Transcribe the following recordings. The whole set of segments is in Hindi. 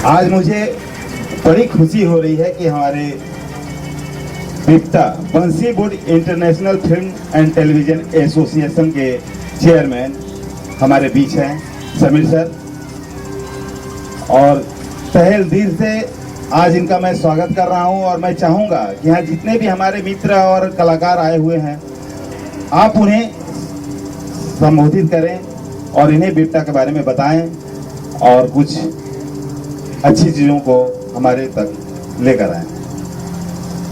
आज मुझे बड़ी खुशी हो रही है कि हमारे बिप्टा बंसी board international film and television association के चेयरमैन हमारे बीच हैं समीर सर, और तहे दिल से आज इनका मैं स्वागत कर रहा हूं। और मैं चाहूंगा कि यहाँ जितने भी हमारे मित्र और कलाकार आए हुए हैं, आप उन्हें संबोधित करें और इन्हें बिप्टा के बारे में बताएं और कुछ अच्छी चीजों को हमारे तक लेकर आए।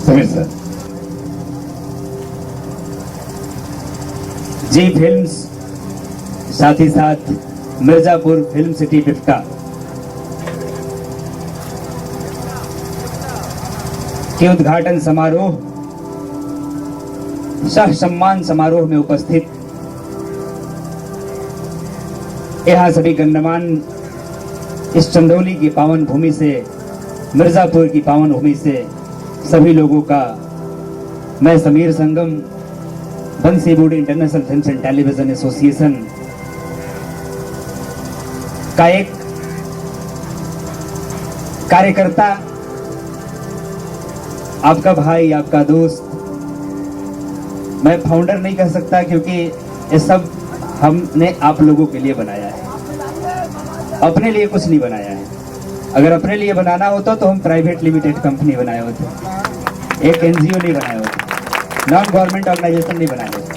समीर सर। जी फिल्म्स, साथ ही साथ मिर्जापुर फिल्म सिटी बिफ्टा के उद्घाटन समारोह, सह सम्मान समारोह में उपस्थित यहाँ सभी गण्यमान इस चंदौली की पावन भूमि से, मिर्जापुर की पावन भूमि से सभी लोगों का मैं समीर संगम, बंसी board international films and television association का एक कार्यकर्ता, आपका भाई, आपका दोस्त, मैं फाउंडर नहीं कह सकता क्योंकि ये सब हमने आप लोगों के लिए बनाया है, अपने लिए कुछ नहीं बनाया है। अगर अपने लिए बनाना होता तो हम प्राइवेट लिमिटेड कंपनी बनाए होते, एक एनजीओ नहीं बनाए होते, नॉन गवर्नमेंट ऑर्गेनाइजेशन नहीं बनाए होते।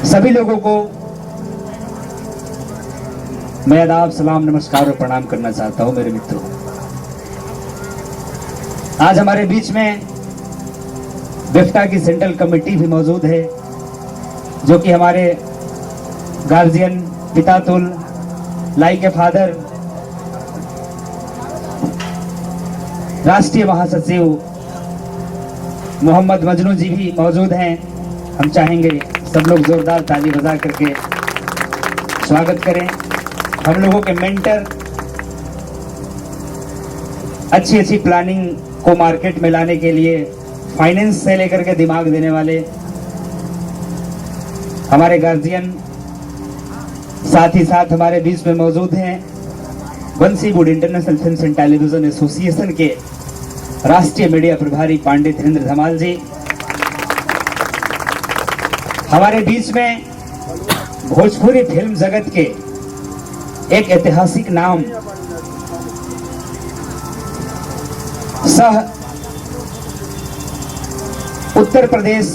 सभी लोगों को मैं आदाब, सलाम, नमस्कार और प्रणाम करना चाहता हूं मेरे मित्रों। आज हमारे बीच में बिफ्टा की सेंट्रल कमेटी भी मौजूद है, जो कि हमारे गार्जियन, पितातुल, लाई के फादर, राष्ट्रीय महासचिव मोहम्मद मजनू जी भी मौजूद हैं। हम चाहेंगे सब लोग जोरदार ताली बजा करके स्वागत करें। हम लोगों के मेंटर, अच्छी प्लानिंग को मार्केट में लाने के लिए फाइनेंस से लेकर के दिमाग देने वाले हमारे गार्जियन, साथ ही साथ हमारे बीच में मौजूद हैं बंसी board international films and television association के राष्ट्रीय मीडिया प्रभारी पांडित धीरेन्द्र धमाल जी। हमारे बीच में भोजपुरी फिल्म जगत के एक ऐतिहासिक नाम, सह उत्तर प्रदेश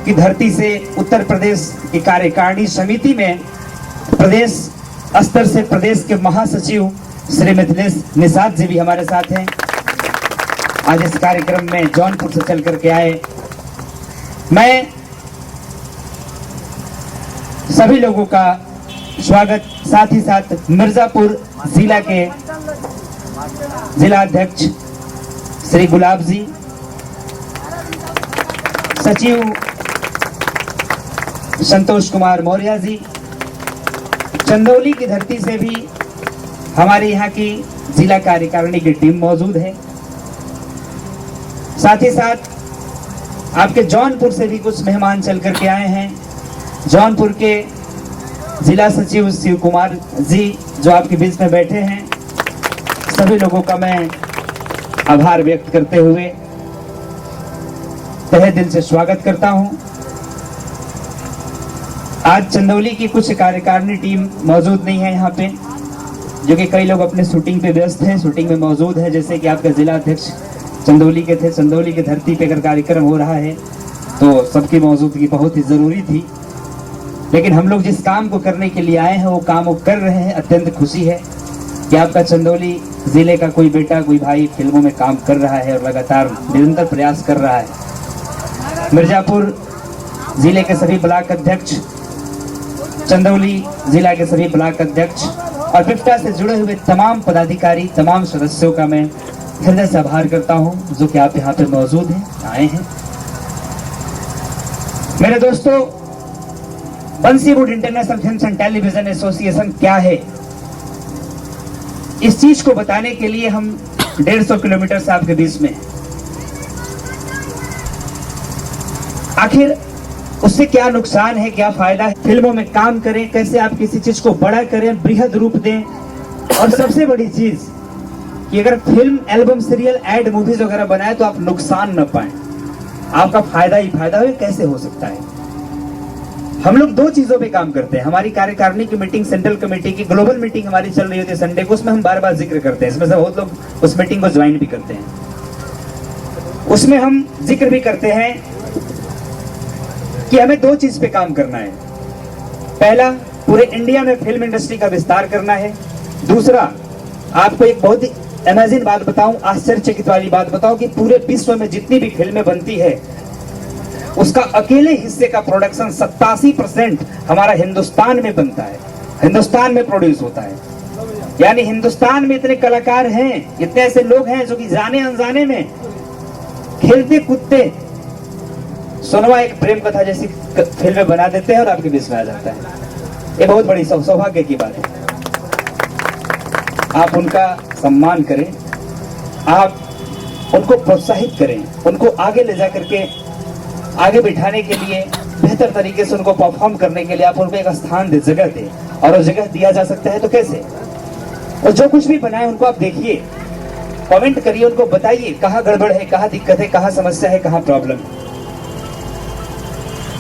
की धरती से उत्तर प्रदेश की कार्यकारिणी समिति में प्रदेश स्तर से प्रदेश के महासचिव श्री मिथिलेश निषाद जी भी हमारे साथ हैं। आज इस कार्यक्रम में जौनपुर से चल करके आए। मैं सभी लोगों का स्वागत, साथ ही साथ मिर्जापुर जिला के जिला अध्यक्ष श्री गुलाब जी, सचिव संतोष कुमार मौर्य जी, चंदौली की धरती से भी हमारे यहाँ की जिला कार्यकारिणी की टीम मौजूद है। साथ ही साथ आपके जौनपुर से भी कुछ मेहमान चल करके आए हैं। जौनपुर के जिला सचिव शिव कुमार जी जो आपके बीच में बैठे हैं, सभी लोगों का मैं आभार व्यक्त करते हुए तहे दिल से स्वागत करता हूं। आज चंदौली की कुछ कार्यकारिणी टीम मौजूद नहीं है यहाँ पे, जो कि कई लोग अपने शूटिंग पे व्यस्त हैं, शूटिंग में मौजूद है। जैसे कि आपका जिला अध्यक्ष चंदौली के थे। चंदौली की धरती पे अगर कार्यक्रम हो रहा है तो सबकी मौजूदगी बहुत ही जरूरी थी, लेकिन हम लोग जिस काम को करने के लिए आए हैं वो काम वो कर रहे हैं। अत्यंत खुशी है कि आपका चंदौली जिले का कोई बेटा, कोई भाई फिल्मों में काम कर रहा है और लगातार निरंतर प्रयास कर रहा है। मिर्जापुर जिले के सभी ब्लॉक अध्यक्ष, चंदौली जिला के सभी ब्लॉक अध्यक्ष और बिफ्टा से जुड़े हुए तमाम पदाधिकारी, तमाम सदस्यों का मैं हृदय से आभार करता हूं जो कि आप यहाँ पे मौजूद हैं, आए हैं। मेरे दोस्तों, बंसी board international films and television association क्या है, इस चीज को बताने के लिए हम 150 किलोमीटर से आपके बीच में। आखिर उससे क्या नुकसान है, क्या फायदा है, फिल्मों में काम करें, कैसे आप किसी चीज को बड़ा करें, बृहद रूप दें, और सबसे बड़ी चीज कि अगर film, album, serial, ad, movies वगैरह बनाए तो आप नुकसान न पाए, आपका फायदा ही फायदा हो, कैसे हो सकता है। हम लोग दो चीजों पे काम करते हैं। हमारी कार्यकारिणी की मीटिंग, सेंट्रल कमेटी की ग्लोबल मीटिंग हमारी चल रही होती है संडे को, उसमें हम बार बार जिक्र करते हैं। इसमें से बहुत लोग उस मीटिंग को ज्वाइन भी करते हैं। उसमें हम जिक्र भी करते हैं कि हमें दो चीज पे काम करना है। पहला, पूरे इंडिया में फिल्म इंडस्ट्री का विस्तार करना है। दूसरा, आपको एक बहुत ही अमेजिंग बात बताऊं, आश्चर्यचकित वाली बात बताऊं कि पूरे विश्व में जितनी भी फिल्में बनती है उसका अकेले हिस्से का प्रोडक्शन 87% हमारा हिंदुस्तान में बनता है, हिंदुस्तान में प्रोड्यूस होता है। यानी हिंदुस्तान में इतने कलाकार हैं, इतने ऐसे लोग हैं जो कि जाने अनजाने में खेलते कूदते सोनवा एक प्रेम कथा जैसी फिल्में बना देते हैं और आपके बीच में आ जाता है। ये बहुत बड़ी सौभाग्य की बात है। आप उनका सम्मान करें, आप उनको प्रोत्साहित करें, उनको आगे ले जा करके आगे बिठाने के लिए, बेहतर तरीके से उनको परफॉर्म करने के लिए आप उनको एक स्थान दे, जगह दे। और वो जगह दिया जा सकता है तो कैसे? और जो कुछ भी बनाए उनको आप देखिए, कमेंट करिए, उनको बताइए कहाँ गड़बड़ है, कहाँ दिक्कत है, कहाँ समस्या है, कहाँ प्रॉब्लम है।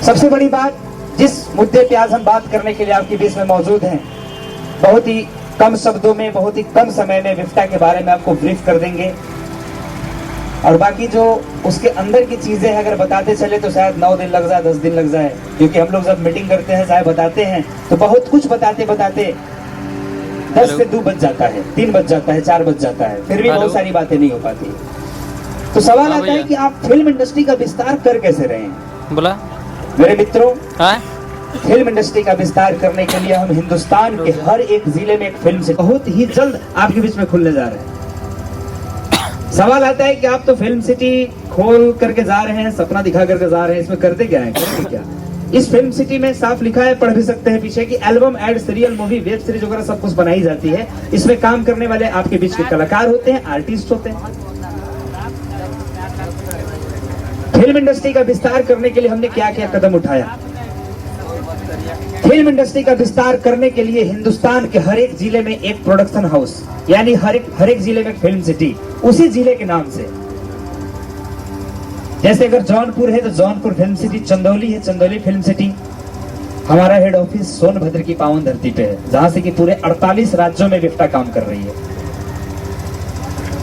सबसे बड़ी बात, जिस मुद्दे पे आज हम बात करने के लिए आपके बीच में मौजूद हैं, बहुत ही कम शब्दों में, बहुत ही कम समय में विफ्टा के बारे में आपको ब्रीफ कर देंगे। और बाकी जो उसके अंदर की चीजें अगर बताते चले तो शायद 9 दिन लग जाए, 10 दिन लग जाए, क्योंकि हम लोग जब मीटिंग करते हैं, चाहे बताते हैं तो बहुत कुछ बताते बताते 10 से 2 बज जाता है, 3 बज जाता है, 4 बज जाता है, फिर भी बहुत सारी बातें नहीं हो पाती। तो सवाल आता है कि आप फिल्म इंडस्ट्री का विस्तार कर कैसे रहे हैं? बोला मेरे मित्रों, फिल्म इंडस्ट्री का विस्तार करने के लिए हम हिंदुस्तान के हर एक जिले में एक फिल्म से बहुत ही जल्द आपके बीच में खुलने जा रहे हैं। सवाल आता है कि आप तो फिल्म सिटी खोल करके जा रहे हैं, सपना दिखा करके जा रहे हैं, इसमें करते क्या है, करते क्या? इस फिल्म सिटी में साफ लिखा है, पढ़ भी सकते हैं पीछे, कि album, ad, serial, movie, web series वगैरह सब कुछ बनाई जाती है। इसमें काम करने वाले आपके बीच के कलाकार होते हैं, आर्टिस्ट होते हैं। फिल्म इंडस्ट्री का विस्तार करने के लिए हमने क्या क्या कदम उठाया? फिल्म इंडस्ट्री का विस्तार करने के लिए हिंदुस्तान के हर एक जिले में एक प्रोडक्शन हाउस, यानी हर एक जिले में फिल्म सिटी, उसी जिले के नाम से। जैसे अगर जौनपुर है तो जौनपुर फिल्म सिटी, चंदौली है चंदौली फिल्म सिटी। हमारा हेड ऑफिस सोनभद्र की पावन धरती पे है, जहां से कि पूरे 48 राज्यों में विफ्टा काम कर रही है।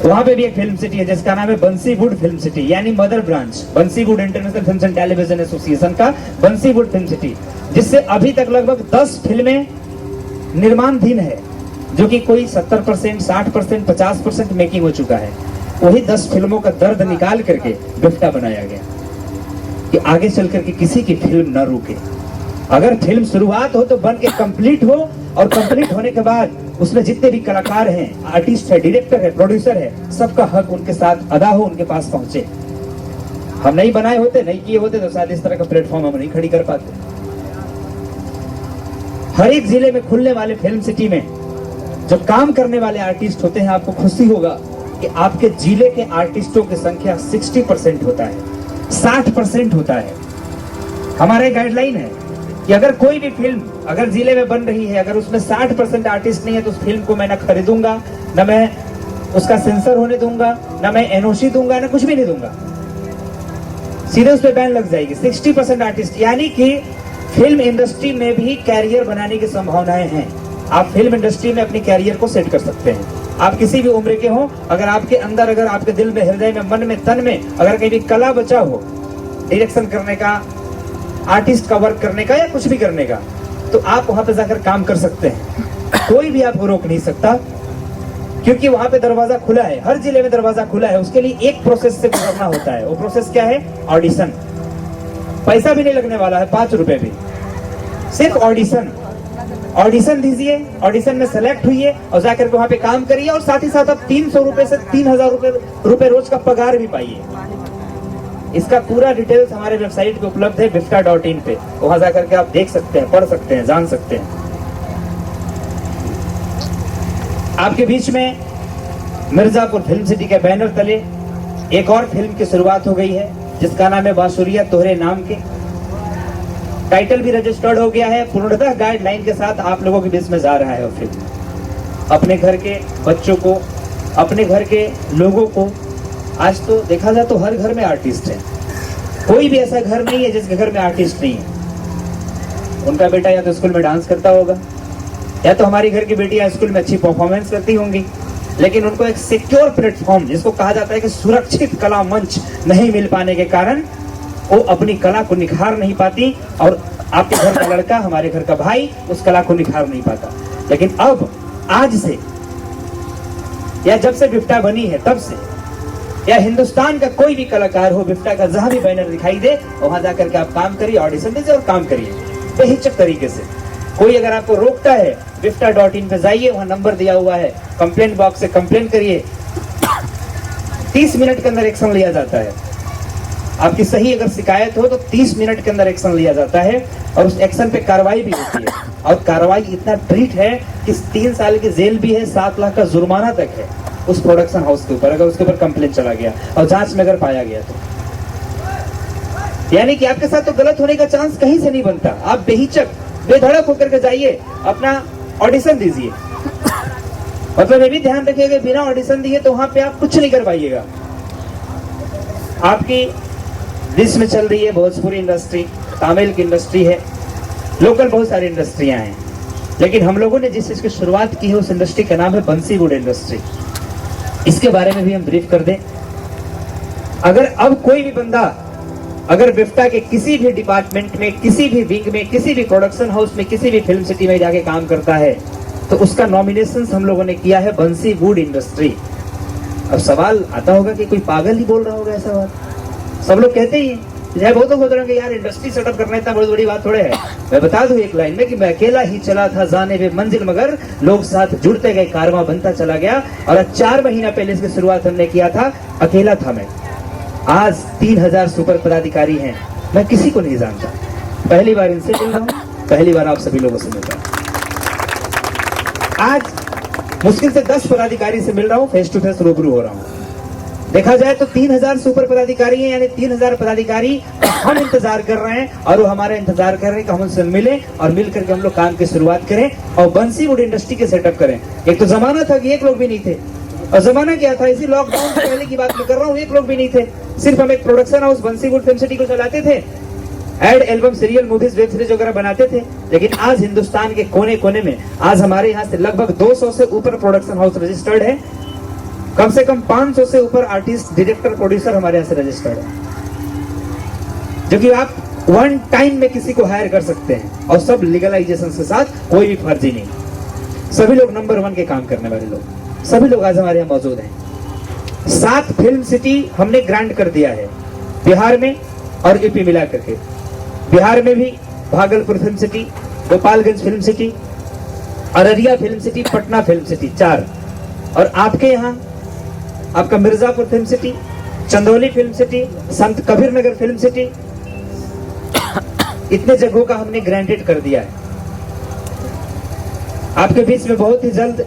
वहां पे भी एक फिल्म सिटी है जिसका नाम है बंसीवुड फिल्म सिटी, यानी mother branch Bansiwood international film and television association का बंसीवुड फिल्म सिटी, जिससे अभी तक लगभग 10 फिल्में निर्माणाधीन है, जो कि कोई 70%, 60%, 50% मेकिंग हो चुका है। वही 10 फिल्मों का दर्द निकाल करके विफ्टा बनाया गया कि आगे चल करके किसी की फिल्म न रुके। अगर फिल्म शुरुआत हो तो बन के कंप्लीट हो, और कंप्लीट होने के बाद उसमें जितने भी कलाकार हैं, आर्टिस्ट है, डायरेक्टर है, प्रोड्यूसर है, सबका हक उनके साथ अदा हो, उनके पास पहुंचे। हम नहीं बनाए होते, नहीं किए होते तो शायद इस तरह का प्लेटफॉर्म हम नहीं खड़ी कर पाते। हर एक जिले में खुलने वाले फिल्म सिटी में जो काम करने वाले आर्टिस्ट होते हैं, आपको खुशी होगा कि आपके जिले के आर्टिस्टों की संख्या 60% होता है, 60% होता है। हमारा गाइडलाइन है कि अगर कोई भी फिल्म अगर जिले में बन रही है, अगर उसमें 60% आर्टिस्ट नहीं है तो उस फिल्म को मैं न खरीदूंगा, न मैं उसका सेंसर होने दूंगा, न मैं एनओसी दूंगा, न कुछ भी नहीं दूंगा, सीधे उस पर बैन लग जाएगी। 60% आर्टिस्ट, यानी कि फिल्म इंडस्ट्री में भी कैरियर बनाने की संभावनाएं हैं। आप फिल्म इंडस्ट्री में अपनी कैरियर को सेट कर सकते हैं। आप किसी भी उम्र के हो, अगर आपके अंदर, अगर आपके दिल में, हृदय में, मन में, तन में अगर कहीं भी कला बचा हो, डायरेक्शन करने का, आर्टिस्ट का वर्क करने का, या कुछ भी करने का, तो आप वहां पे जाकर काम कर सकते हैं। कोई भी आपको रोक नहीं सकता, क्योंकि वहां पे दरवाजा खुला है, हर जिले में दरवाजा खुला है। उसके लिए एक प्रोसेस से गुजरना होता है। वो प्रोसेस क्या है? ऑडिशन। पैसा भी नहीं लगने वाला है, 5 रुपए भी, सिर्फ ऑडिशन। ऑडिशन दीजिए, ऑडिशन में सेलेक्ट हुई और जाकर के वहां पे काम करिए, और साथ ही साथ आप 300 रुपए से 3000 रुपए रोज का पगार भी पाइए। इसका पूरा डिटेल्स हमारे वेबसाइट पे उपलब्ध है, bifta.in पे। वहां जाकर के आप देख सकते हैं, पढ़ सकते हैं, जान सकते हैं। आपके बीच में मिर्जापुर फिल्म सिटी के बैनर तले एक और फिल्म की शुरुआत हो गई है, जिसका नाम है बांसुरिया तोहरे नाम के। टाइटल भी रजिस्टर्ड हो गया है, पूर्णतः गाइडलाइन के साथ आप लोगों के बीच में जा रहा है। फिल्म अपने घर के बच्चों को, अपने घर के लोगों को, आज तो देखा जाए तो हर घर में आर्टिस्ट है। कोई भी ऐसा घर नहीं है जिसके घर में आर्टिस्ट नहीं है। उनका बेटा या तो स्कूल में डांस करता होगा, या तो हमारी घर की बेटियां स्कूल में अच्छी परफॉर्मेंस करती होंगी, लेकिन उनको एक सिक्योर प्लेटफॉर्म, जिसको कहा जाता है कि सुरक्षित कला मंच, नहीं मिल पाने के कारण वो अपनी कला को निखार नहीं पाती और आपके घर का लड़का, हमारे घर का भाई उस कला को निखार नहीं पाता। लेकिन अब आज से या जब से बिफ्टा बनी है तब से, या हिंदुस्तान का कोई भी कलाकार हो, बिफ्टा का जहां भी बैनर दिखाई दे वहां जाकर के आप काम करिए, ऑडिशन दीजिए और काम करिए बेहिचक तरीके से। कोई अगर आपको रोकता है, bifta.in पे जाइए, वहां नंबर दिया हुआ है, कंप्लेंट बॉक्स से कंप्लेंट करिए, 30 मिनट के अंदर एक्शन लिया जाता है। आपकी सही अगर शिकायत हो तो 30 मिनट के अंदर एक्शन लिया जाता है और उस एक्शन पे कार्रवाई भी होती है। और कार्रवाई इतना ट्रीट है कि 3 साल की जेल भी है, 7 लाख का जुर्माना तक है उस प्रोडक्शन हाउस के ऊपर, अगर उसके ऊपर कंप्लेंट चला गया और जांच में अगर पाया गया तो। यानी कि आपके साथ तो गलत होने का चांस कहीं से नहीं बनता। आप बेहिचक बेधड़क होकर के जाइए, अपना ऑडिशन दीजिए। मतलब ये भी ध्यान रखिएगा, बिना ऑडिशन दिए तो वहां पे आप कुछ नहीं कर पाइएगा। आपकी देश में चल रही है भोजपुरी इंडस्ट्री, तमिल की इंडस्ट्री है, लोकल बहुत सारी इंडस्ट्रियां हैं, लेकिन हम लोगों ने जिस चीज की शुरुआत की है उस इंडस्ट्री का नाम है बंसीवुड इंडस्ट्री। इसके बारे में भी हम ब्रीफ कर दें। अगर अब कोई भी बंदा अगर बिफ्टा के किसी भी डिपार्टमेंट में, किसी भी विंग में, किसी भी प्रोडक्शन हाउस में, किसी भी फिल्म सिटी में जाके काम करता है तो उसका नॉमिनेशन हम लोगों ने किया है बंसीवुड इंडस्ट्री। अब सवाल आता होगा कि कोई पागल ही बोल रहा होगा ऐसा बात। सब लोग कहते ही चाहे बहुत लोग होते हैं यार इंडस्ट्री सेटअप करना इतना बहुत बड़ी बात थोड़े है। मैं बता दूं एक लाइन में कि मैं अकेला ही चला था जाने वे मंजिल, मगर लोग साथ जुड़ते गए, कारवां बनता चला गया। और 4 महीना पहले इसकी शुरुआत हमने किया था, अकेला था मैं। आज 3000 सुपर पदाधिकारी हैं, मैं किसी को नहीं जानता। पहली बार इनसे मिल रहा हूं, पहली बार आप सभी लोगों से मिल रहा हूं। आज मुश्किल से 10 पदाधिकारी से मिल रहा हूं, फेस टू फेस रूबरू हो रहा हूं। देखा जाए तो 3000 सुपर पदाधिकारी हैं, यानी 3000 पदाधिकारी हम इंतजार कर रहे हैं और वो हमारा इंतजार कर रहे हैं कि हम उनसे मिले और मिल करके हम लोग काम की शुरुआत करें और बंसीवुड इंडस्ट्री के सेटअप करें। एक तो जमाना था कि एक लोग भी नहीं थे, और जमाना क्या था, इसी लॉकडाउन से पहले की बात मैं कर रहा हूँ, एक लोग भी नहीं थे। सिर्फ हम एक production house Bansiwood film city को चलाते थे, ad, album, serial, movies, web series वगैरह बनाते थे। लेकिन आज हिंदुस्तान के कोने कोने में आज हमारे यहाँ से लगभग 200 से ऊपर प्रोडक्शन हाउस रजिस्टर्ड है, कम से कम 500 से ऊपर आर्टिस्ट, डायरेक्टर, प्रोड्यूसर हमारे यहाँ से रजिस्टर्ड है, जो कि आप वन टाइम में किसी को हायर कर सकते हैं और सब लीगलाइजेशन के साथ, कोई भी फर्जी नहीं। सभी लोग नंबर 1 के काम करने वाले लोग, सभी लोग आज हमारे यहाँ मौजूद हैं। 7 फिल्म सिटी हमने ग्रांट कर दिया है बिहार में और यूपी मिला करके। बिहार में भी Bhagalpur film city, Gopalganj film city, Araria film city, Patna film city, 4। और आपके यहाँ आपका Mirzapur film city, Chandauli film city, संत कबीर नगर फिल्म सिटी, इतने जगहों का हमने ग्रांटेड कर दिया है। आपके बीच में बहुत ही जल्द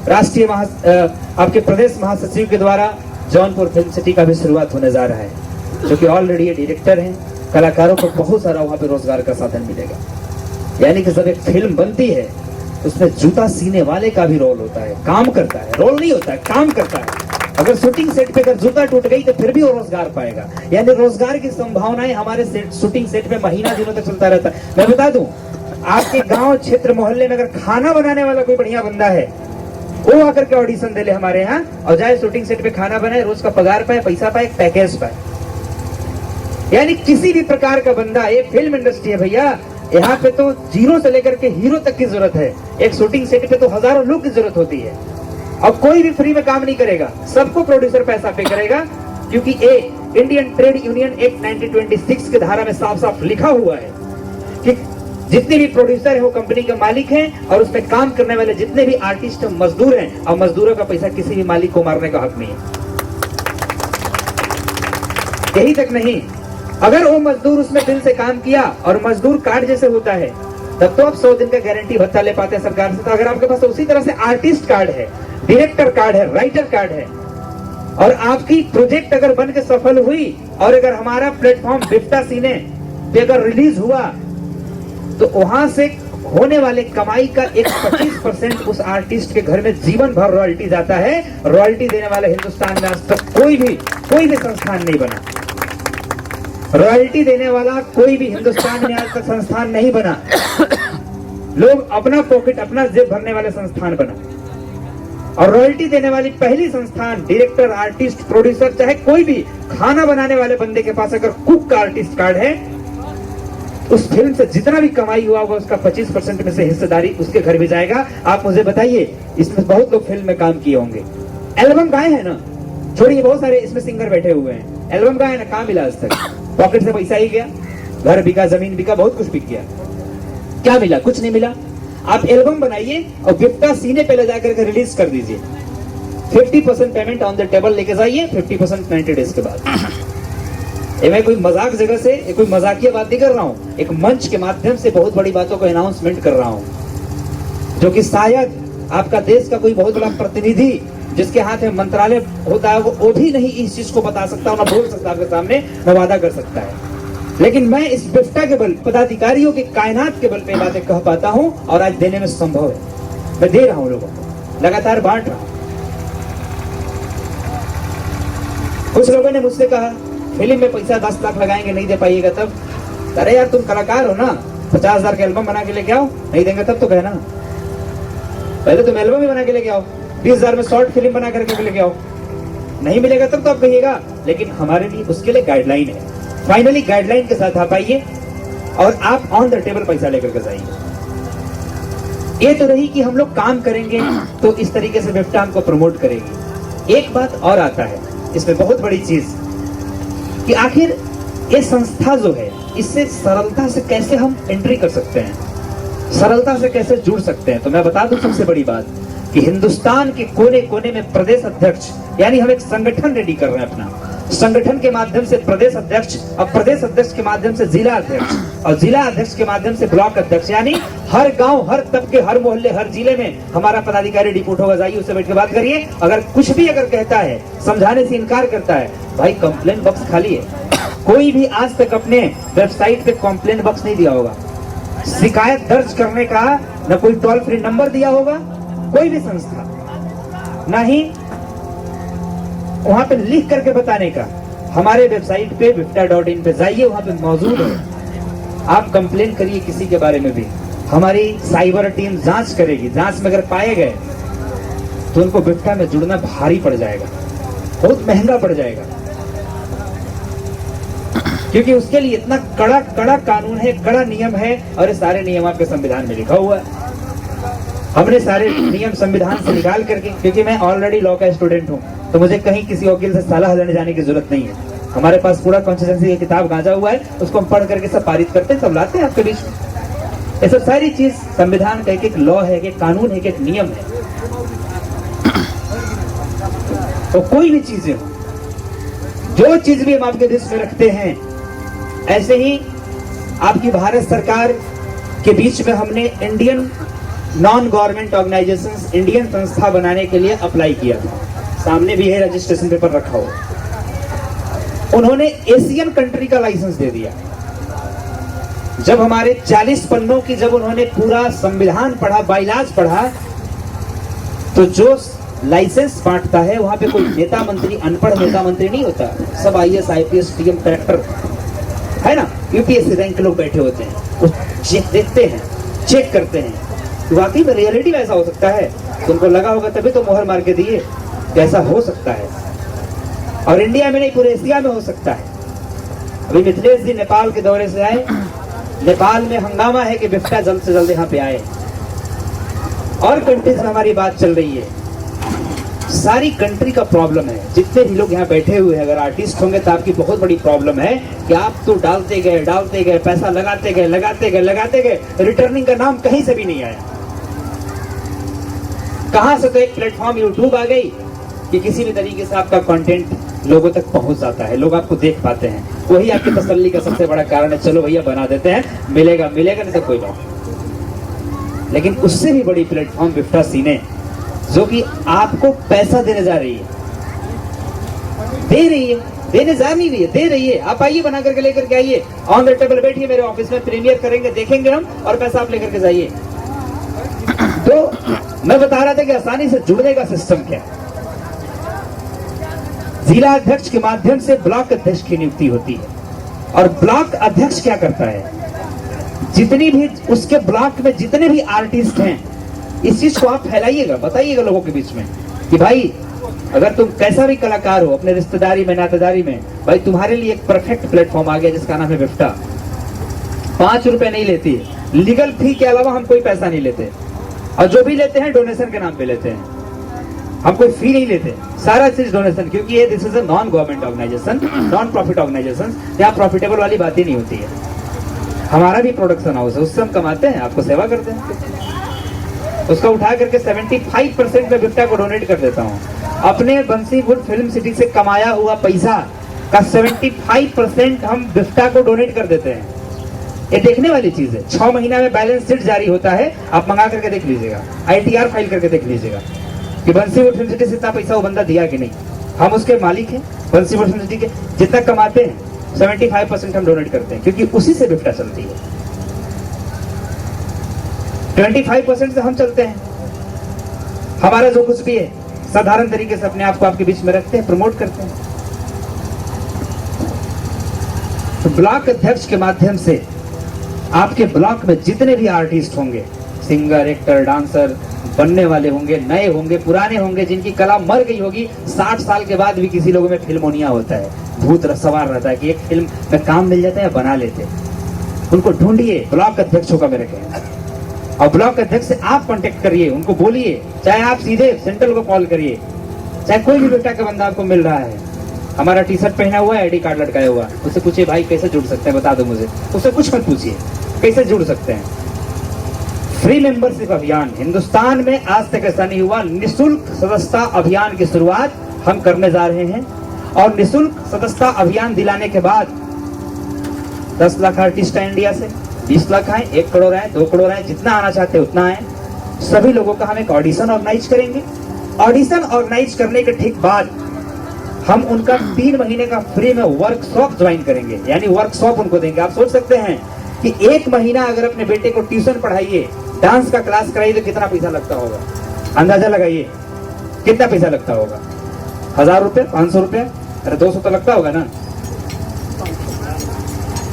राष्ट्रीय आपके प्रदेश महासचिव के द्वारा जौनपुर फिल्म सिटी का भी शुरुआत होने जा रहा है, जो कि ऑलरेडी ये डायरेक्टर हैं। कलाकारों को बहुत सारा वहां पे रोजगार का साधन मिलेगा। यानी कि जब एक फिल्म बनती है उसमें जूता सीने वाले का भी रोल होता है, काम करता है, रोल नहीं होता है, काम करता है। अगर शूटिंग सेट पे अगर जूता टूट गई तो फिर भी वो रोजगार पाएगा। यानी रोजगार की संभावनाएं हमारे शूटिंग सेट पे महीना दिनों तक चलता रहता है। मैं बता दूं, आपके गांव, क्षेत्र, मोहल्ले में अगर खाना बनाने वाला कोई बढ़िया बंदा है, वो आकर के ऑडिशन दे ले हमारे यहाँ और जाए शूटिंग सेट पे खाना बनाए, रोज का पगार पाए, पैसा पाए, पैकेज पाए। यानी किसी भी प्रकार का बंदा, ये फिल्म इंडस्ट्री है भैया, यहाँ पे तो जीरो से लेकर के हीरो तक की जरूरत है। एक शूटिंग सेट पे तो हजारों लोग की जरूरत होती है। अब कोई भी फ्री में काम नहीं करेगा, सबको प्रोड्यूसर पैसा पे करेगा, क्योंकि इंडियन ट्रेड यूनियन एक्ट 1926 की धारा में साफ साफ लिखा हुआ है कि जितने भी प्रोड्यूसर है वो कंपनी के मालिक हैं और उसमें काम करने वाले जितने भी आर्टिस्ट मजदूर हैं, और मजदूरों का पैसा किसी भी मालिक को मारने का हक नहीं है। यही तक नहीं, अगर वो मजदूर उसमें दिल से काम किया और मजदूर कार्ड जैसे होता है तब तो आप 100 दिन का गारंटी भत्ता ले पाते हैं सरकार से। तो अगर आपके पास उसी तरह से आर्टिस्ट कार्ड है, डायरेक्टर कार्ड है, राइटर कार्ड है, और आपकी प्रोजेक्ट अगर बन के सफल हुई और अगर हमारा प्लेटफॉर्म बिफ्टा सीने पे अगर रिलीज हुआ तो वहां से होने वाले कमाई का एक 25% उस आर्टिस्ट के घर में जीवन भर रॉयल्टी जाता है। रॉयल्टी देने वाला हिंदुस्तान में आज तक कोई भी संस्थान नहीं बना। रॉयल्टी देने वाला कोई भी हिंदुस्तान में आज तक संस्थान नहीं बना। लोग अपना पॉकेट, अपना जेब भरने वाले संस्थान बना। और रॉयल्टी देने वाली पहली संस्थान, डायरेक्टर, आर्टिस्ट, प्रोड्यूसर, चाहे कोई भी खाना बनाने वाले बंदे के पास अगर कुक का आर्टिस्ट कार्ड है, उस फिल्म से जितना भी कमाई हुआ होगा उसका 25% में से हिस्सेदारी उसके घर भी जाएगा। आप मुझे बताइए, इसमें बहुत लोग फिल्म में काम किए होंगे, एल्बम गाए हैं ना, छोड़िए बहुत सारे इसमें सिंगर बैठे हुए हैं, एल्बम गाए ना, कहाँ मिला आज तक? पॉकेट से पैसा ही गया, घर बिका, जमीन बिका, बहुत कुछ बिक गया, क्या मिला? कुछ नहीं मिला। आप एल्बम बनाइए और बिफ्टा सीने पे ले जाकर के रिलीज कर दीजिए, 50% पेमेंट ऑन द टेबल लेके जाइए, 50% 90 डेज के बाद। ये मैं कोई मजाक जगह से, कोई मजाकिया बात नहीं कर रहा हूँ, एक मंच के माध्यम से बहुत बड़ी बातों को अनाउंसमेंट कर रहा हूँ, जो कि शायद आपका देश का कोई बहुत बड़ा प्रतिनिधि जिसके हाथ में मंत्रालय होता है वो भी नहीं इस चीज को बता सकता, ना बोल सकता आपके सामने, न वादा कर सकता है। लेकिन मैं इस बिफ्टा के बल, पदाधिकारियों के कायनात के बल पे बातें कह पाता हूं और आज देने में संभव है। मैं दे रहा हूं लोगों को, लगातार बांट रहा हूं। कुछ लोगों ने मुझसे कहा फिल्म में पैसा 10 लाख लगाएंगे, नहीं दे पाइएगा तब। अरे यार तुम कलाकार हो ना, 50,000 का एल्बम बना के लेके आओ, नहीं देंगे तब तो कहना। पहले तुम एल्बम ही बना के लेके आओ, 20,000 में शॉर्ट फिल्म बना करके लेके आओ, नहीं मिलेगा तब तो आप कहिएगा। लेकिन हमारे लिए उसके लिए गाइडलाइन है, फाइनली गाइडलाइन के साथ आप आइए और आप ऑन द टेबल पैसा लेकर के जाइए। ये तो रही कि हम लोग काम करेंगे तो इस तरीके से बिफ्टा हमको प्रमोट करेगी। एक बात और आता है इसमें, बहुत बड़ी चीज, कि आखिर ये संस्था जो है इससे सरलता से कैसे हम एंट्री कर सकते हैं, सरलता से कैसे जुड़ सकते हैं। तो मैं बता दूं सबसे बड़ी बात कि हिंदुस्तान के कोने कोने में प्रदेश अध्यक्ष, यानी हम एक संगठन रेडी कर रहे हैं अपना, संगठन के माध्यम से प्रदेश अध्यक्ष, और प्रदेश अध्यक्ष के माध्यम से जिला अध्यक्ष, और जिला अध्यक्ष के माध्यम से ब्लॉक अध्यक्ष, यानी हर गांव, हर तबके, हर मोहल्ले, हर जिले में हमारा पदाधिकारी डिप्यूट होगा। जाइए उससे बैठ के बात करिए, अगर कुछ भी अगर कहता है, समझाने से इनकार करता है, भाई कंप्लेन बॉक्स खाली है। कोई भी आज तक अपने वेबसाइट पे कंप्लेन बॉक्स नहीं दिया होगा, शिकायत दर्ज करने का न कोई टोल फ्री नंबर दिया होगा, कोई भी संस्था, न ही वहां पे लिख करके बताने का। हमारे वेबसाइट पे bifta.in पे जाइए, वहां पे मौजूद है। आप कंप्लेन करिए किसी के बारे में भी, हमारी साइबर टीम जांच करेगी, जांच में अगर पाए गए तो उनको बिफ्टा में जुड़ना भारी पड़ जाएगा, बहुत महंगा पड़ जाएगा, क्योंकि उसके लिए इतना कड़ा कड़ा कानून है, कड़ा नियम है, और ये सारे नियम आपके संविधान में लिखा हुआ है। हमने सारे नियम संविधान से निकाल करके, क्योंकि मैं ऑलरेडी लॉ का स्टूडेंट हूँ, तो मुझे कहीं किसी वकील से सलाह लेने जाने की जरूरत नहीं है। हमारे पास पूरा कॉन्स्टिट्यूएंसी की किताब गांजा हुआ है, उसको हम पढ़ करके सब पारित करते हैं, सब लाते हैं आपके बीच में। ये सब सारी चीज संविधान का एक एक लॉ है, एक कानून है, एक नियम है। तो कोई भी चीजें हो, जो चीज भी हम आपके देश में रखते हैं, ऐसे ही आपकी भारत सरकार के बीच में हमने Indian non government organisations, Indian संस्था बनाने के लिए अप्लाई किया था। सामने भी है, रजिस्ट्रेशन पेपर रखा हो। उन्होंने एशियन कंट्री का लाइसेंस दे दिया। जब हमारे 40 पन्नों की जब उन्होंने पूरा संविधान पढ़ा, बाइलाज पढ़ा, तो जो लाइसेंस बांटता है वहां पे कोई नेता मंत्री, अनपढ़ नेता मंत्री नहीं होता, सब IAS IPS TM कलेक्टर है ना, UPSC रैंक के लोग बैठे होते हैं, वो चेक देखते हैं, चेक करते हैं कि वाकई में रियलिटी में ऐसा हो सकता है। तुमको लगा होगा तभी तो मोहर मार के दिए कि ऐसा हो सकता है, और इंडिया में नहीं पूरे एशिया में हो सकता है। अभी मिथिलेश जी नेपाल के दौरे से आए, नेपाल में हंगामा है कि बिफ्टा जल्द से जल्द यहाँ पे आए, और कंट्रीज में हमारी बात चल रही है। सारी कंट्री का प्रॉब्लम है, जितने भी लोग यहाँ बैठे हुए हैं, अगर आर्टिस्ट होंगे तो आपकी बहुत बड़ी प्रॉब्लम है कि आप तो डालते गए, पैसा लगाते गए, रिटर्निंग का नाम कहीं से भी नहीं आया। कहां से तो एक प्लेटफॉर्म यूट्यूब आ गई कि किसी भी तरीके से आपका कंटेंट लोगों तक पहुंच जाता है, लोग आपको देख पाते हैं, वही आपकी तसल्ली का सबसे बड़ा कारण है। चलो भैया बना देते हैं, मिलेगा नहीं तो कोई बात। लेकिन उससे भी बड़ी प्लेटफॉर्म बिफ्टा सीने, जो कि आपको पैसा देने जा रही है, देने जानी भी है, दे रही है। आप आइए, बना करके लेकर के आइए, ऑन द टेबल बैठिए मेरे ऑफिस में, प्रीमियर करेंगे, देखेंगे हम, और पैसा आप लेकर के जाइए। तो मैं बता रहा था कि आसानी से जुड़ने का सिस्टम क्या है। जिला अध्यक्ष के माध्यम से ब्लॉक अध्यक्ष की नियुक्ति होती है, और ब्लॉक अध्यक्ष क्या करता है, जितनी भी उसके ब्लॉक में जितने भी आर्टिस्ट हैं, इस चीज को आप फैलाइएगा, बताइएगा लोगों के बीच में कि भाई अगर तुम कैसा भी कलाकार हो, अपने रिश्तेदारी में, नातेदारी में, भाई तुम्हारे लिए एक परफेक्ट प्लेटफॉर्म आ गया जिसका नाम है बिफ्टा। 5 रुपए नहीं लेती है। लीगल फी के अलावा हम कोई पैसा नहीं लेते, और जो भी लेते हैं डोनेशन के नाम पे लेते हैं, हम कोई फी नहीं लेते, सारा चीज डोनेशन, क्योंकि ये this is a non government organisation, non profit organisation, यहाँ प्रॉफिटेबल वाली बात ही नहीं होती है। हमारा भी प्रोडक्शन हाउस है, उससे हम कमाते हैं, आपको सेवा करते हैं। उसका उठा करके 75% में बिफ्टा को डोनेट कर देता हूँ। अपने बंसीवुड फिल्म सिटी से कमाया हुआ पैसा का 75% हम बिफ्टा को डोनेट कर देते हैं। ये देखने वाली चीज है। 6 महीना में बैलेंस शीट जारी होता है, आप मंगा करके देख लीजिएगा, ITR फाइल करके देख लीजिएगा कि बंसीवुड फिल्म सिटी से इतना पैसा वो बंदा दिया कि नहीं। हम उसके मालिक हैं, बंसीवुड फिल्म सिटी के जितना कमाते हैं 75% हम डोनेट करते हैं, क्योंकि उसी से बिफ्टा चलती है। 25% से हम चलते हैं। हमारा जो कुछ भी है साधारण तरीके से अपने आप को आपके बीच में रखते हैं, प्रमोट करते हैं। तो ब्लॉक अध्यक्ष के माध्यम से आपके ब्लॉक में जितने भी आर्टिस्ट होंगे, सिंगर, एक्टर, डांसर बनने वाले होंगे, नए होंगे, पुराने होंगे, जिनकी कला मर गई होगी, 60 साल के बाद भी किसी लोगों में फिल्मोनिया होता है, भूत सवार रहता है कि एक फिल्म में काम मिल जाता है, बना लेते। उनको ढूंढिए, ब्लॉक अध्यक्षों का मेरे कहना, और ब्लॉक अध्यक्ष से आप कांटेक्ट करिए, उनको बोलिए, चाहे आप सीधे सेंट्रल को कॉल करिए, चाहे कोई भी बेटा का बंदा आपको मिल रहा है, हमारा टी शर्ट पहना हुआ है, ID कार्ड लटकाया हुआ, उससे पूछिए भाई कैसे जुड़ सकते हैं, बता दो मुझे। उससे कुछ मत पूछिए, कैसे जुड़ सकते हैं। फ्री मेंबरशिप अभियान हिंदुस्तान में आज तक ऐसा नहीं हुआ। निःशुल्क सदस्यता अभियान की शुरुआत हम करने जा रहे हैं, और निःशुल्क सदस्यता अभियान दिलाने के बाद 10 लाख आर्टिस्ट हैं इंडिया से, 20 लाख आए, 1 करोड़ आए, 2 करोड़ आए, जितना आना चाहते हैं उतना आए। सभी लोगों का हम एक ऑडिशन ऑर्गेनाइज करेंगे। ऑडिशन ऑर्गेनाइज करने के ठीक बाद हम उनका 3 महीने का फ्री में वर्कशॉप ज्वाइन करेंगे, यानी वर्कशॉप उनको देंगे। आप सोच सकते हैं कि 1 महीना अगर अपने बेटे को ट्यूशन पढ़ाइए, डांस का क्लास कराइए, तो कितना पैसा लगता होगा, अंदाजा लगाइए कितना पैसा लगता होगा। 1000 रुपए, 500 रुपए, अरे 200 तो लगता होगा ना।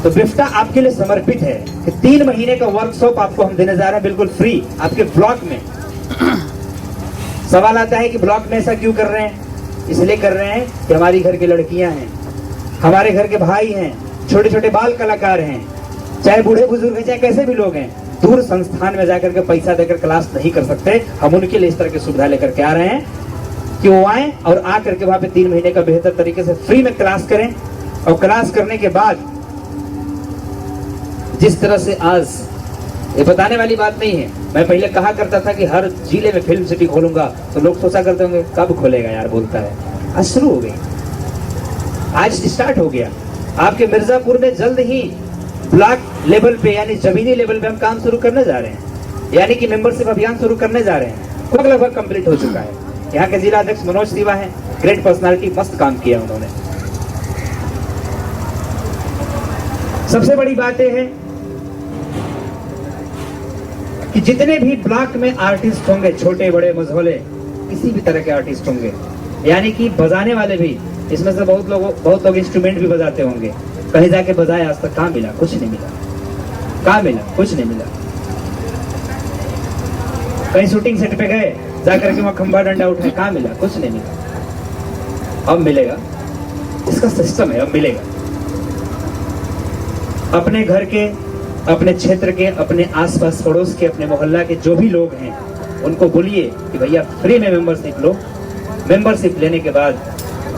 तो बिफ्टा आपके लिए समर्पित है कि 3 महीने का वर्कशॉप आपको हम देने जा रहे हैं, बिल्कुल फ्री, आपके ब्लॉक में। सवाल आता है कि ब्लॉक में ऐसा क्यों कर रहे हैं? इसलिए कर रहे हैं कि हमारी घर की लड़कियां हैं, हमारे घर के भाई हैं, छोटे छोटे बाल कलाकार हैं, चाहे बूढ़े बुजुर्ग हैं, चाहे कैसे भी लोग हैं, दूर संस्थान में जाकर के पैसा देकर क्लास नहीं कर सकते। हम उनके लिए इस तरह की सुविधा लेकर के आ रहे हैं कि वो आए और आकर के वहां पे 3 महीने का बेहतर तरीके से फ्री में क्लास करें, और क्लास करने के बाद जिस तरह से आज, ये बताने वाली बात नहीं है, मैं पहले कहा करता था कि हर जिले में फिल्म सिटी खोलूंगा, तो लोग सोचा करते होंगे कब खोलेगा यार, बोलता है। आज शुरू हो गई, आज स्टार्ट हो गया। आपके मिर्जापुर में जल्द ही ब्लॉक लेवल पे यानी जमीनी लेवल पे हम काम शुरू करने जा रहे हैं, यानी कि मेंबरशिप अभियान शुरू करने जा रहे हैं। लगभग कंप्लीट हो चुका है। यहाँ के जिला अध्यक्ष मनोज तिवा है, ग्रेट पर्सनालिटी, मस्त काम किया उन्होंने। सबसे बड़ी बात यह है कि जितने भी ब्लॉक में आर्टिस्ट होंगे, छोटे बड़े मझोले किसी भी तरह के आर्टिस्ट होंगे, यानी कि बजाने वाले भी, इसमें से बहुत लोग इंस्ट्रूमेंट भी बजाते होंगे, कहीं जाके बजाए, आज तक कहाँ मिला? कुछ नहीं मिला। कहाँ मिला? कुछ नहीं मिला। कहीं शूटिंग सेट पे गए, जाकर के वहां खंबा डंडा उठाए, कहाँ मिला? कुछ नहीं मिला। अब मिलेगा, इसका सिस्टम है, अब मिलेगा। अपने घर के, अपने क्षेत्र के, अपने आसपास पड़ोस के, अपने मोहल्ला के जो भी लोग हैं, उनको बोलिए कि भैया फ्री में मेंबरशिप लो। मेंबरशिप लेने के बाद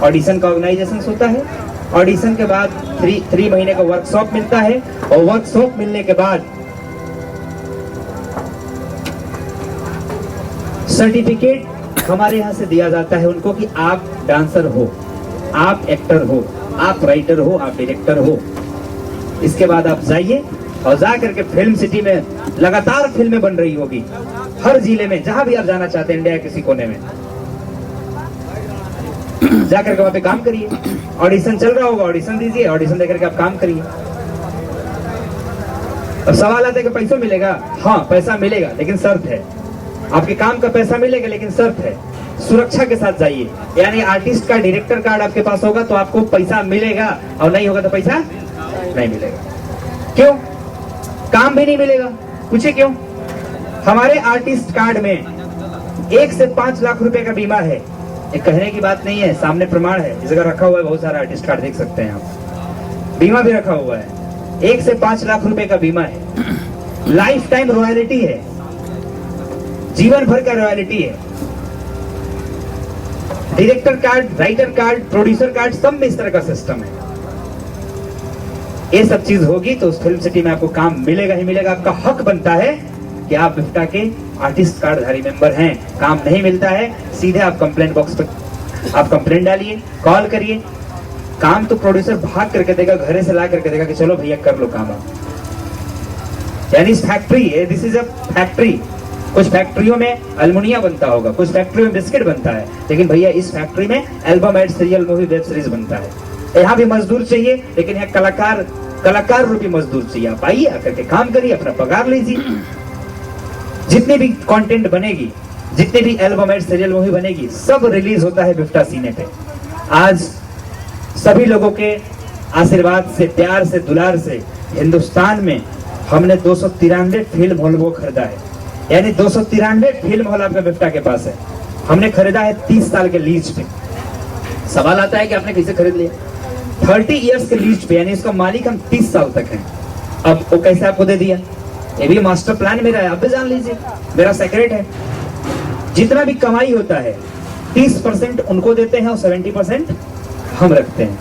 ऑडिशन का ऑर्गेनाइजेशन होता है, ऑडिशन के बाद 3 महीने का वर्कशॉप मिलता है, और वर्कशॉप मिलने के बाद सर्टिफिकेट हमारे यहाँ से दिया जाता है उनको कि आप डांसर हो, आप एक्टर हो, आप राइटर हो, आप डायरेक्टर हो। इसके बाद आप जाइए और जा करके फिल्म सिटी में लगातार फिल्में बन रही होगी, हर जिले में, जहां भी आप जाना चाहते हैं इंडिया के किसी कोने में, जाकर के वहां पे काम करिए। ऑडिशन चल रहा होगा, ऑडिशन दीजिए, ऑडिशन देकर के आप काम करिए। अब सवाल आता है कि पैसा मिलेगा? हाँ, पैसा मिलेगा, लेकिन शर्त है, आपके काम का पैसा मिलेगा, लेकिन शर्त है सुरक्षा के साथ जाइए। यानी आर्टिस्ट का डायरेक्टर कार्ड आपके पास होगा तो आपको पैसा मिलेगा, और नहीं होगा तो पैसा नहीं मिलेगा। क्यों? काम भी नहीं मिलेगा। पूछे क्यों? हमारे आर्टिस्ट कार्ड में 1 से 5 लाख रुपए का बीमा है। एक कहने की बात नहीं है, सामने प्रमाण है, इस जगह रखा हुआ है, बहुत सारा आर्टिस्ट कार्ड देख सकते हैं आप, बीमा भी रखा हुआ है। 1 से 5 लाख रुपए का बीमा है, लाइफ टाइम रॉयल्टी है, जीवन भर का रॉयल्टी है, director card, writer card, producer card, सब में इस तरह का सिस्टम है। ये सब चीज होगी तो उस फिल्म सिटी में आपको काम मिलेगा ही मिलेगा। आपका हक बनता है कि आप बिफ्टा के आर्टिस्ट कार्डधारी मेंबर हैं। काम नहीं मिलता है, सीधे आप कंप्लेंट बॉक्स पर आप कंप्लेंट डालिए, कॉल करिए। काम तो प्रोड्यूसर भाग करके देगा, घरे से ला करके देगा कि चलो भैया कर लो काम। यानी फैक्ट्री है, दिस इज अ फैक्ट्री। कुछ फैक्ट्रियों में अल्मुनिया बनता होगा, कुछ फैक्ट्रियों में बिस्किट बनता है, लेकिन भैया इस फैक्ट्री में album ad, serial, movie, web series बनता है। यहाँ भी मजदूर चाहिए, लेकिन यहाँ कलाकार रूपी मजदूर चाहिए। आप आइए, आकर के काम करिए, अपना पगार लीजिए। जितनी भी कंटेंट बनेगी, जितनी भी एल्बम एड, सीरियल, मूवी बनेगी, सब रिलीज होता है बिफ्टा सीने पे। आज सभी लोगों के आशीर्वाद से, प्यार से, दुलार से हिंदुस्तान में हमने 293 फिल्म हॉल को खरीदा है। यानी 293 फिल्म हॉल आपका बिफ्टा के पास है। हमने खरीदा है 30 साल के लीज पे। सवाल आता है कि आपने कैसे खरीद लिया? 30 इयर्स के लीज पे, यानी इसका मालिक हम 30 साल तक हैं। अब वो कैसे आपको दे दिया? ये भी मास्टर प्लान मेरा है, आप भी जान लीजिए, मेरा सेक्रेट है। जितना भी कमाई होता है 30% उनको देते हैं और 70% हम रखते हैं।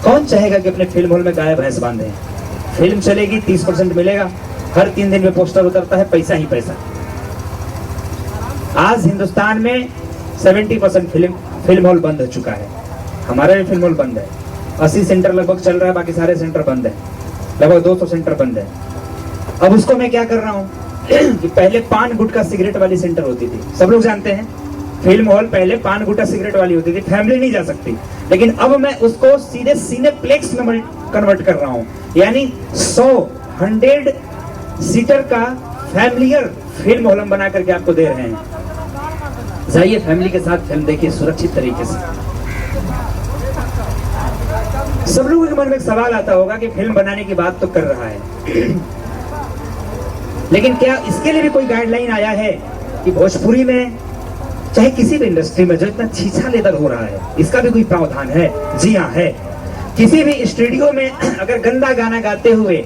कौन चाहेगा कि अपने फिल्म हॉल में गाय भैंस बांधे? फिल्म चलेगी, 30% मिलेगा, हर 3 दिन में पोस्टर उतरता है, पैसा ही पैसा। आज हिंदुस्तान में 70% फिल्म हॉल बंद हो चुका है। हमारा भी फिल्म हॉल बंद है। 80 सेंटर लगभग चल रहा है, बाकी सारे सेंटर बंद है। लगभग 200 सेंटर बंद है। अब उसको मैं क्या कर रहा हूँ कि पहले पान गुटखा सिगरेट वाली सेंटर होती थी, सब लोग जानते हैं। फिल्म हॉल पहले पान गुटखा सिगरेट वाली होती थी, फैमिली नहीं जा सकती, लेकिन अब मैं उसको सीधे सिनेप्लेक्स में कन्वर्ट कर रहा हूँ। यानी 100 सीटर का फैमिलियर फिल्म हॉल बना करके आपको दे रहे हैं। जाइए फैमिली के साथ फिल्म देखिए सुरक्षित तरीके से। सब लोगों के मन में एक सवाल आता होगा कि फिल्म बनाने की बात तो कर रहा है, लेकिन क्या इसके लिए भी कोई गाइडलाइन आया है कि भोजपुरी में, चाहे किसी भी इंडस्ट्री में जो इतना छीछा लेदर हो रहा है, इसका भी कोई प्रावधान है? जी हाँ है। किसी भी स्टूडियो में अगर गंदा गाना गाते हुए,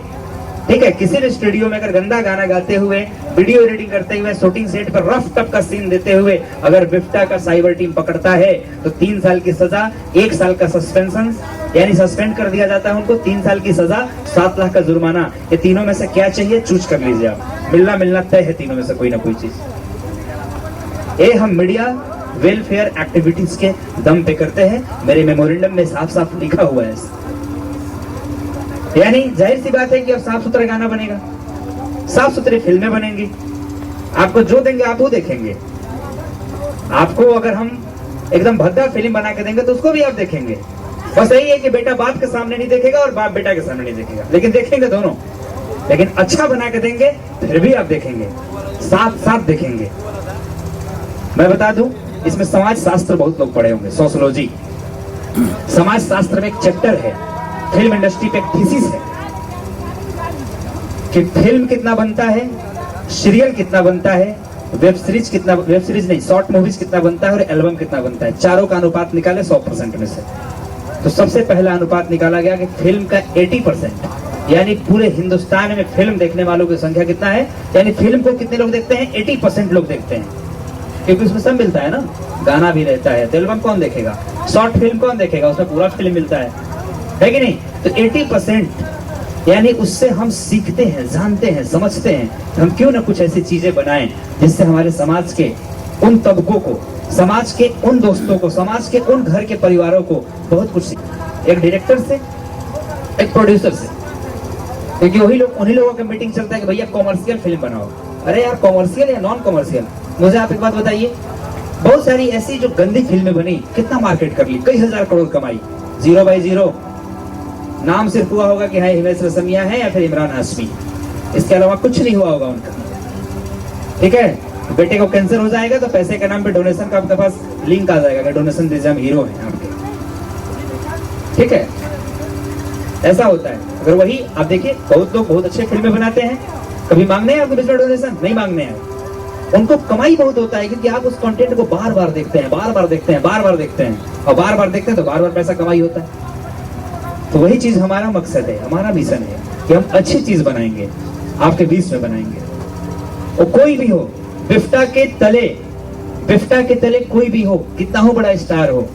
ठीक है, किसी भी स्टूडियो में अगर गंदा गाना गाते हुए, वीडियो एडिटिंग करते हुए, शूटिंग सेट पर रफ टफ का सीन देते हुए अगर बिफ्टा का साइबर टीम पकड़ता है तो 3 साल की सजा, 1 साल का सस्पेंशन, यानी सस्पेंड कर दिया जाता है उनको, 3 साल की सजा, 7 लाख का जुर्माना। ये तीनों में से क्या चाहिए चूज कर लीजिए आप। मिलना तय है तीनों में से कोई ना कोई चीज। ये हम मीडिया वेलफेयर एक्टिविटीज के दम पे करते हैं। मेरे मेमोरेंडम में साफ साफ लिखा हुआ है। यानी जाहिर सी बात है कि अब साफ सुथरा गाना बनेगा, साफ सुथरी फिल्में बनेंगी। आपको जो देंगे आप वो देखेंगे। आपको अगर हम एकदम भद्दा फिल्म बना के देंगे तो उसको भी आप देखेंगे। बस यही है कि बेटा बाप के सामने नहीं देखेगा और बाप बेटा के सामने नहीं देखेगा, लेकिन देखेंगे दोनों। लेकिन अच्छा बना के देंगे फिर भी आप देखेंगे, साथ साथ देखेंगे। मैं बता दूं, इसमें समाज शास्त्र बहुत लोग पढ़े होंगे, सोशियोलॉजी। समाज शास्त्र में एक चैप्टर है, फिल्म इंडस्ट्री पे एक थीसिस है कि फिल्म कितना बनता है, सीरियल कितना बनता है, वेब सीरीज नहीं, शॉर्ट मूवीज कितना बनता है और एल्बम कितना बनता है। चारों का अनुपात निकाले 100% में से। तो सबसे पहला अनुपात निकाला गया कि फिल्म का 80%, यानी पूरे हिंदुस्तान में फिल्म देखने वालों की संख्या कितना है, यानी फिल्म को कितने लोग देखते हैं? 80% लोग देखते हैं, क्योंकि उसमें सब मिलता है ना, गाना भी रहता है। तो एल्बम कौन देखेगा? शॉर्ट फिल्म कौन देखेगा? उसमें पूरा फिल्म मिलता है कि नहीं? तो 80%, यानी उससे हम सीखते हैं, जानते हैं, समझते हैं। हम क्यों ना कुछ ऐसी चीजें बनाएं जिससे हमारे समाज के उन तबकों को, समाज के उन दोस्तों को, समाज के उन घर के परिवारों को बहुत कुछ सीखें। एक डायरेक्टर से, एक प्रोड्यूसर से, क्योंकि वही लोग, उन्हीं लोगों का मीटिंग चलता है कि भैया कॉमर्शियल फिल्म बनाओ। अरे यार, कॉमर्शियल या नॉन कॉमर्शियल? मुझे आप एक बात बताइए, बहुत सारी ऐसी जो गंदी फिल्में बनी, कितना मार्केट कर ली, कई हजार करोड़ कमाई। 0/0 नाम सिर्फ हुआ होगा कि हाँ हिमेश रेशमिया है या फिर इमरान हाशमी, इसके अलावा कुछ नहीं हुआ होगा उनका। ठीक है, बेटे को कैंसर हो जाएगा तो पैसे के नाम पे डोनेशन का आपके पास लिंक आ जाएगा कि डोनेशन दीजिए, हम हीरो हैं आपके। ठीक है, ऐसा होता है। अगर वही आप देखिए, बहुत लोग बहुत अच्छे फिल्में बनाते हैं, कभी मांगने हैं आपको बिजनेस डोनेशन? नहीं मांगने हैं। उनको कमाई बहुत होता है, क्योंकि आप उस कंटेंट को बार बार देखते हैं, बार बार देखते हैं, बार बार देखते हैं, और बार बार देखते हैं तो बार बार पैसा कमाई होता है। तो वही चीज हमारा मकसद है, हमारा मिशन है कि हम अच्छी चीज बनाएंगे, आपके बीच में बनाएंगे। वो कोई भी हो, बिफ्टा के तले कोई भी हो, कितना हो बड़ा स्टार हो,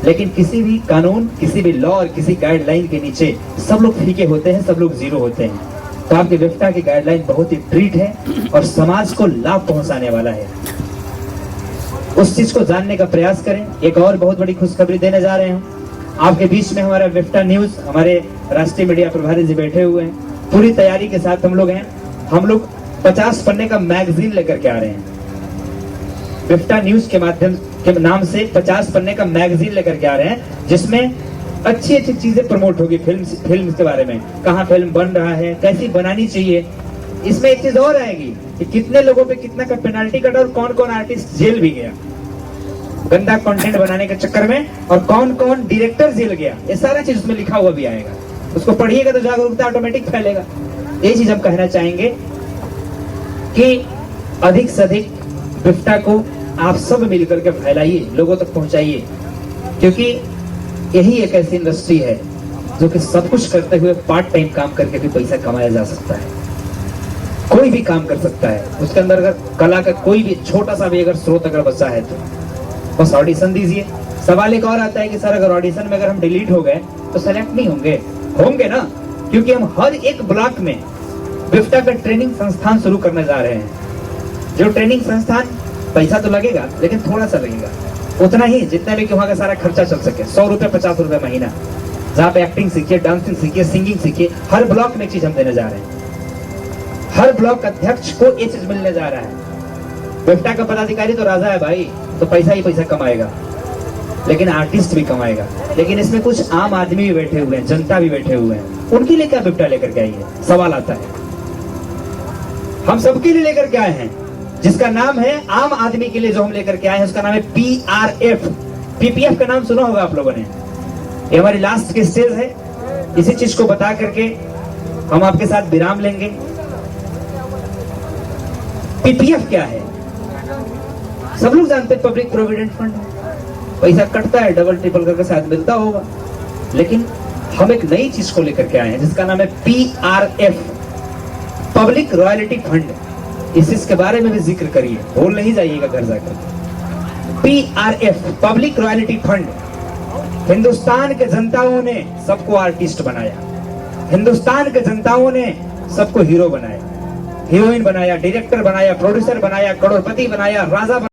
लेकिन किसी भी कानून, किसी भी लॉ और किसी गाइडलाइन के नीचे सब लोग फीके होते हैं, सब लोग जीरो होते हैं। तो आपके बिफ्टा की गाइडलाइन बहुत ही ट्रीट है और समाज को लाभ पहुंचाने वाला है। उस चीज को जानने का प्रयास करें। एक और बहुत बड़ी खुशखबरी देने जा रहे हैं आपके बीच में। हमारा बिफ्टा न्यूज, हमारे राष्ट्रीय मीडिया प्रभारी जी बैठे हुए हैं, पूरी तैयारी के साथ हम लोग हैं। हम लोग 50 पन्ने का मैगजीन लेकर के आ रहे हैं। बिफ्टा न्यूज के माध्यम के नाम से 50 पन्ने का मैगजीन लेकर के आ रहे हैं, जिसमें अच्छी अच्छी चीजें प्रमोट होगी। फिल्म के बारे में, कहाँ फिल्म बन रहा है, कैसी बनानी चाहिए। इसमें एक चीज और आएगी कि कितने लोगों पे कितना का पेनाल्टी कटा और कौन कौन आर्टिस्ट जेल भी गया गंदा कंटेंट बनाने के चक्कर में, और कौन कौन डायरेक्टर जेल गया। ये सारा चीज उसमें लिखा हुआ भी आएगा। उसको पढ़िएगा तो जागरूकता ऑटोमेटिक फैलेगा। ये चीज हम कहना चाहेंगे कि अधिक से अधिक बिफ्टा को आप सब मिलकर के फैलाइए, लोगों तक पहुंचाइए, क्योंकि यही एक ऐसी इंडस्ट्री है जो कि सब कुछ करते हुए पार्ट टाइम काम करके भी पैसा कमाया जा सकता है। कोई भी काम कर सकता है उसके अंदर, अगर कला का कोई भी छोटा सा भी अगर स्रोत अगर बचा है तो बस ऑडिशन दीजिए। सवाल एक और आता है कि सर अगर ऑडिशन में अगर हम डिलीट हो गए तो सेलेक्ट नहीं होंगे ना, क्योंकि हम हर एक ब्लॉक में बिफ्टा का ट्रेनिंग संस्थान शुरू करने जा रहे हैं। जो ट्रेनिंग संस्थान, पैसा तो लगेगा लेकिन थोड़ा सा लगेगा, उतना ही जितना भी कि वहां का सारा खर्चा चल सके। 100 रुपए 50 रुपए महीना, जहाँ पे एक्टिंग सीखिए, डांसिंग सीखिए, सिंगिंग सीखिए। हर ब्लॉक में एक चीज हम देने जा रहे हैं। हर ब्लॉक अध्यक्ष को ये चीज मिलने जा रहा है। बिफ्टा का पदाधिकारी तो राजा है भाई, तो पैसा ही पैसा कमाएगा, लेकिन आर्टिस्ट भी कमाएगा। लेकिन इसमें कुछ आम आदमी भी बैठे हुए हैं, जनता भी बैठे हुए हैं, उनके लिए क्या बिफ्टा लेकर के आई है? सवाल आता है। हम सबके लिए लेकर के आए हैं, जिसका नाम है आम आदमी के लिए। जो हम लेकर के आए हैं उसका नाम है PRF। PPF का नाम सुना होगा आप लोगों ने। ये हमारी लास्ट की स्टेज है। इसी चीज को बता करके हम आपके साथ विराम लेंगे। PPF क्या है? सब लोग जानते हैं, पब्लिक प्रोविडेंट फंड। पैसा कटता है, डबल ट्रिपल करके शायद मिलता होगा, लेकिन हम एक नई चीज को लेकर के आए हैं जिसका नाम है PRF, पब्लिक रॉयल्टी फंड। इस चीज के बारे में भी जिक्र करिए, भूल नहीं जाइएगा घर जाकर। PRF, public royalty fund. Hindustan के जनताओं ने सबको आर्टिस्ट बनाया, हिंदुस्तान के जनताओं ने सबको हीरो बनाया, हीरोइन बनाया, डायरेक्टर बनाया, प्रोड्यूसर बनाया, करोड़पति बनाया, राजा बनाया।